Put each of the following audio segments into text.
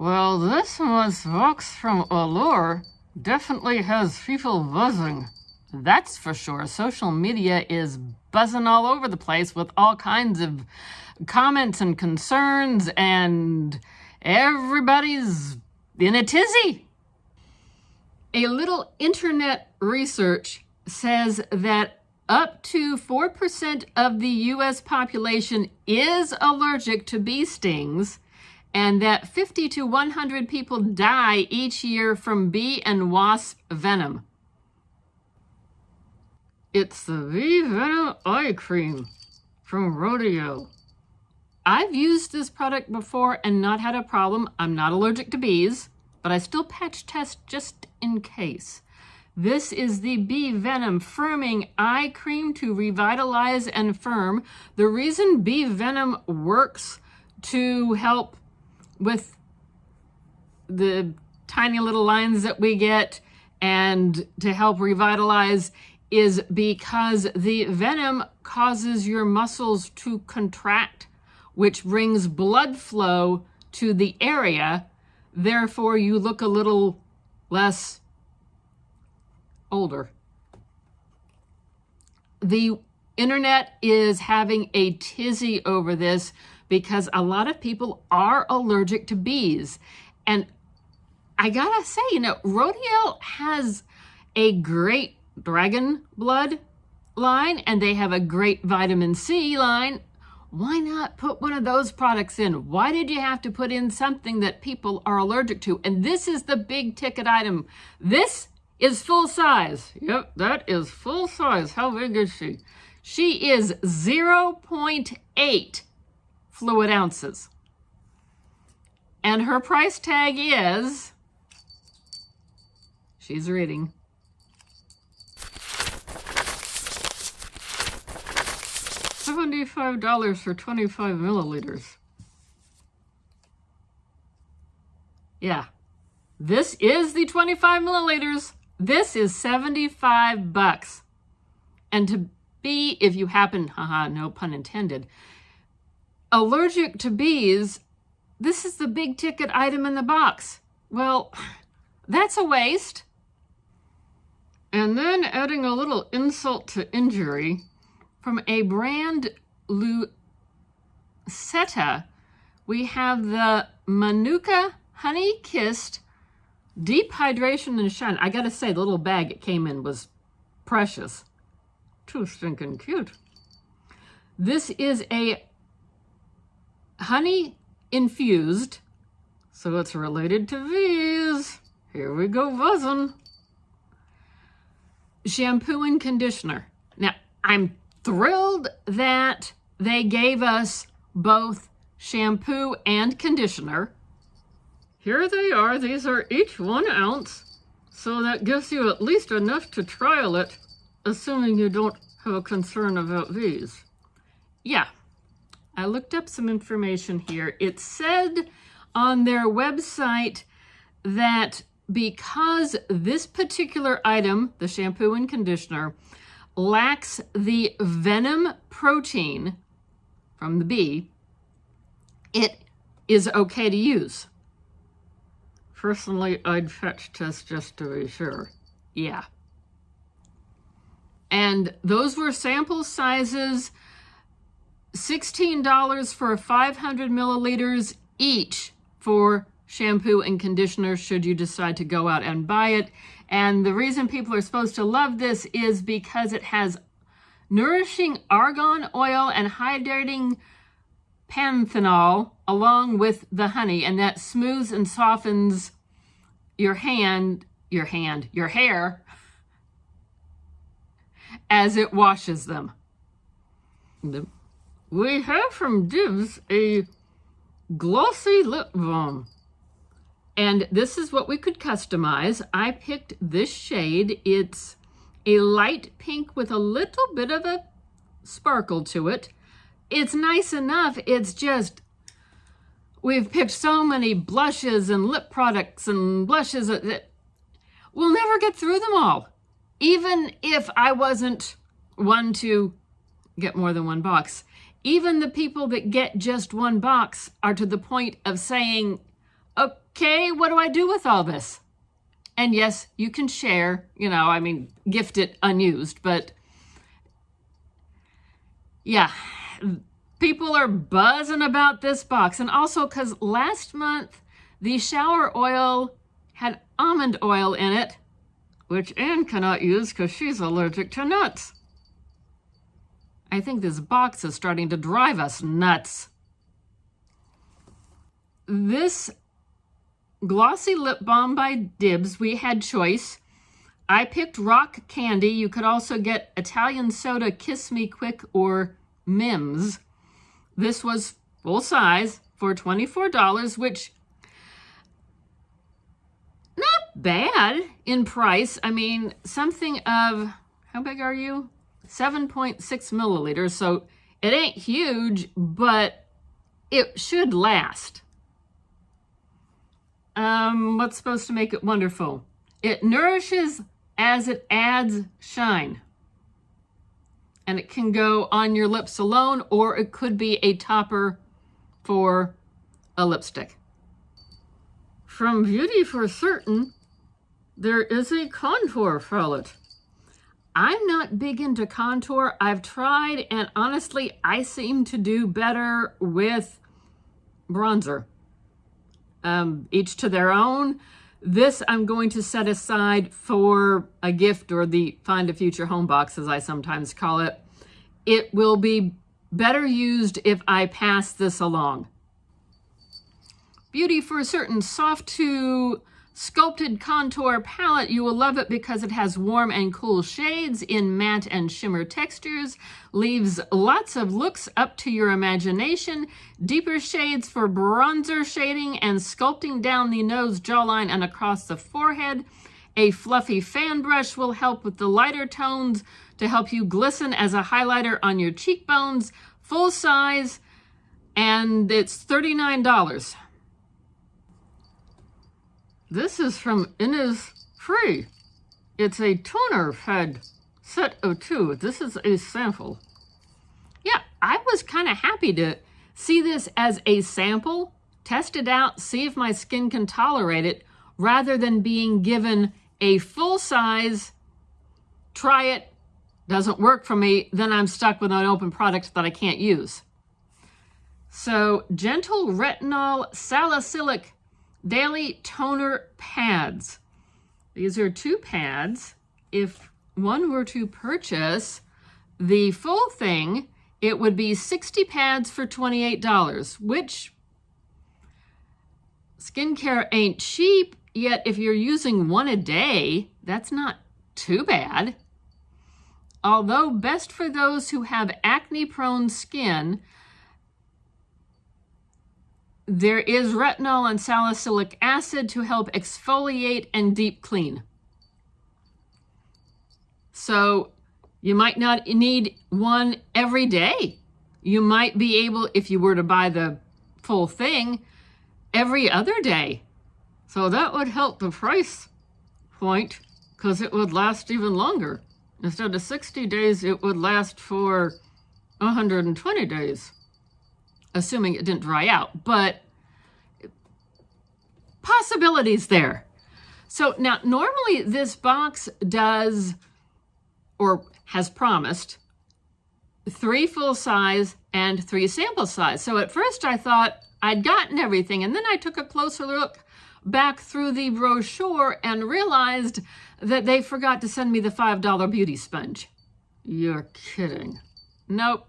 Well, this month's box from Allure definitely has people buzzing. That's for sure. Social media is buzzing all over the place with all kinds of comments and concerns, and everybody's in a tizzy. A little internet research says that up to 4% of the U.S. population is allergic to bee stings, and that 50 to 100 people die each year from bee and wasp venom. It's the bee venom eye cream from Rodeo. I've used this product before and not had a problem. I'm not allergic to bees, but I still patch test just in case. This is the bee venom firming eye cream to revitalize and firm. The reason bee venom works to help with the tiny little lines that we get and to help revitalize is because the venom causes your muscles to contract, which brings blood flow to the area. Therefore, you look a little less older. The internet is having a tizzy over this because a lot of people are allergic to bees. And I gotta say, Rodeo has a great dragon blood line, and they have a great vitamin C line. Why not put one of those products in? Why did you have to put in something that people are allergic to? And this is the big ticket item. This is full size. Yep, that is full size. How big is she? She is 0.8 fluid ounces. And her price tag is, she's reading, $75 for 25 milliliters. Yeah, this is the 25 milliliters. This is $75. And to be, if you happen, no pun intended, allergic to bees, this is the big ticket item in the box. Well, that's a waste. And then adding a little insult to injury, from a brand Lucetta, we have the Manuka Honey Kissed Deep Hydration and Shine. I gotta say, the little bag it came in was precious. Too stinking cute. This is a honey infused, so it's related to bees. Here we go buzzing. Shampoo and conditioner. Now, I'm thrilled that they gave us both shampoo and conditioner. Here they are. These are each 1 ounce, so that gives you at least enough to trial it, assuming you don't have a concern about these. Yeah, I looked up some information here. It said on their website that because this particular item, the shampoo and conditioner, lacks the venom protein from the bee, it is okay to use. Personally, I'd fetch test just to be sure. Yeah. And those were sample sizes, $16 for 500 milliliters each for shampoo and conditioner should you decide to go out and buy it. And the reason people are supposed to love this is because it has nourishing argan oil and hydrating panthenol along with the honey, and that smooths and softens your hair as it washes them. We have from Dibs a glossy lip balm. And this is what we could customize. I picked this shade. It's a light pink with a little bit of a sparkle to it. It's nice enough. It's just, we've picked so many blushes and lip products and blushes that we'll never get through them all. Even if I wasn't one to get more than 1 box. Even the people that get just 1 box are to the point of saying, okay, what do I do with all this? And yes, you can share, gift it unused, but yeah, people are buzzing about this box. And also because last month, the shower oil had almond oil in it, which Anne cannot use because she's allergic to nuts. I think this box is starting to drive us nuts. This glossy lip balm by Dibs, we had choice. I picked Rock Candy. You could also get Italian Soda, Kiss Me Quick, or Mims. This was full size for $24, which not bad in price. I mean, something of, how big are you? 7.6 milliliters. So it ain't huge, but it should last. What's supposed to make it wonderful? It nourishes as it adds shine. And it can go on your lips alone, or it could be a topper for a lipstick. From Beauty for Certain, there is a contour palette. I'm not big into contour. I've tried, and honestly, I seem to do better with bronzer. Each to their own. This I'm going to set aside for a gift, or the Find a Future Home box, as I sometimes call it. It will be better used if I pass this along. Beauty for Certain Soft to Sculpted Contour Palette. You will love it because it has warm and cool shades in matte and shimmer textures, leaves lots of looks up to your imagination, deeper shades for bronzer shading and sculpting down the nose, jawline, and across the forehead. A fluffy fan brush will help with the lighter tones to help you glisten as a highlighter on your cheekbones. Full size, and it's $39. This is from Innisfree. It's a toner pad set of 2. This is a sample. Yeah, I was kind of happy to see this as a sample, test it out, see if my skin can tolerate it, rather than being given a full size, try it, doesn't work for me, then I'm stuck with an open product that I can't use. So, Gentle Retinol Salicylic Daily Toner Pads. These are 2 pads. If one were to purchase the full thing, it would be 60 pads for $28, which skincare ain't cheap, yet if you're using one a day, that's not too bad. Although best for those who have acne-prone skin, there is retinol and salicylic acid to help exfoliate and deep clean. So you might not need one every day. You might be able, if you were to buy the full thing, every other day. So that would help the price point, because it would last even longer. Instead of 60 days, it would last for 120 days. Assuming it didn't dry out, but possibilities there. So now, normally this box does, or has promised, 3 full size and 3 sample size. So at first I thought I'd gotten everything, and then I took a closer look back through the brochure and realized that they forgot to send me the $5 beauty sponge. You're kidding. Nope.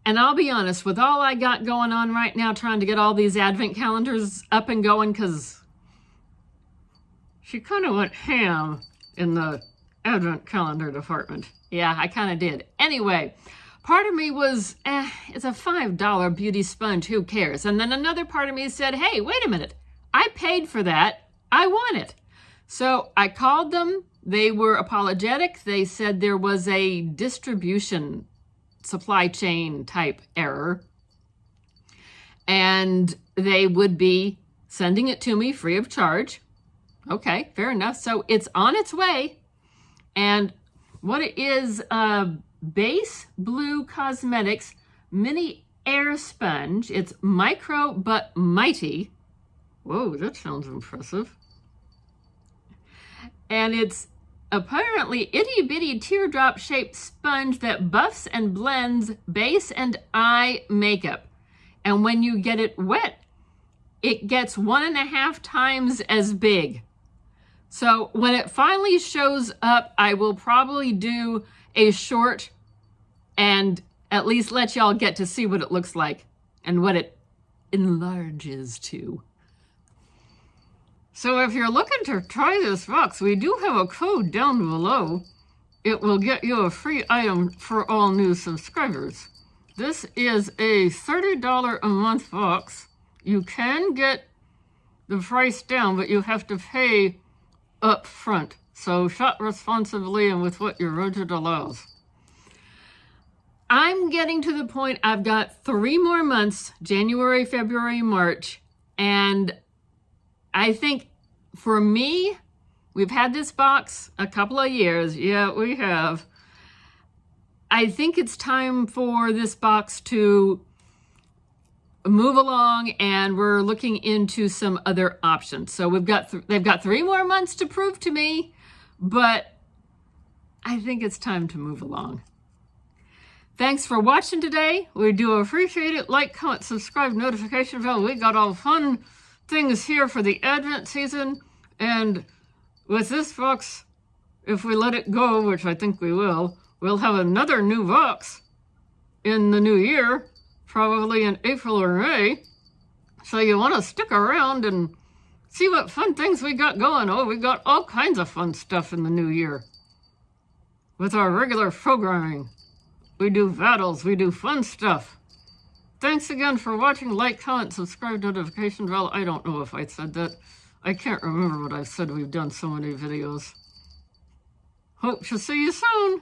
And I'll be honest, with all I got going on right now, trying to get all these advent calendars up and going, because she kind of went ham in the advent calendar department. Yeah, I kind of did. Anyway, part of me was, it's a $5 beauty sponge, who cares? And then another part of me said, hey, wait a minute. I paid for that. I want it. So I called them. They were apologetic. They said there was a distribution supply chain type error. and they would be sending it to me free of charge. Okay, fair enough. So it's on its way. And what it is, Base Blue Cosmetics Mini Air Sponge. It's micro but mighty. Whoa, that sounds impressive. And it's apparently itty-bitty teardrop-shaped sponge that buffs and blends base and eye makeup. And when you get it wet, it gets 1.5 times as big. So when it finally shows up, I will probably do a short and at least let y'all get to see what it looks like and what it enlarges to. So if you're looking to try this box, we do have a code down below. It will get you a free item for all new subscribers. This is a $30 a month box. You can get the price down, but you have to pay up front. So shop responsibly and with what your budget allows. I'm getting to the point I've got 3 more months, January, February, March, and I think for me, we've had this box a couple of years. Yeah, we have. I think it's time for this box to move along, and we're looking into some other options. So they've got 3 more months to prove to me, but I think it's time to move along. Thanks for watching today. We do appreciate it. Like, comment, subscribe, notification bell. We got all fun things here for the Advent season. And with this box, if we let it go, which I think we will, we'll have another new box in the new year, probably in April or May. So you want to stick around and see what fun things we got going. Oh, we got all kinds of fun stuff in the new year with our regular programming. We do battles, we do fun stuff. Thanks again for watching. Like, comment, subscribe, notification bell. I don't know if I said that. I can't remember what I said. We've done so many videos. Hope to see you soon.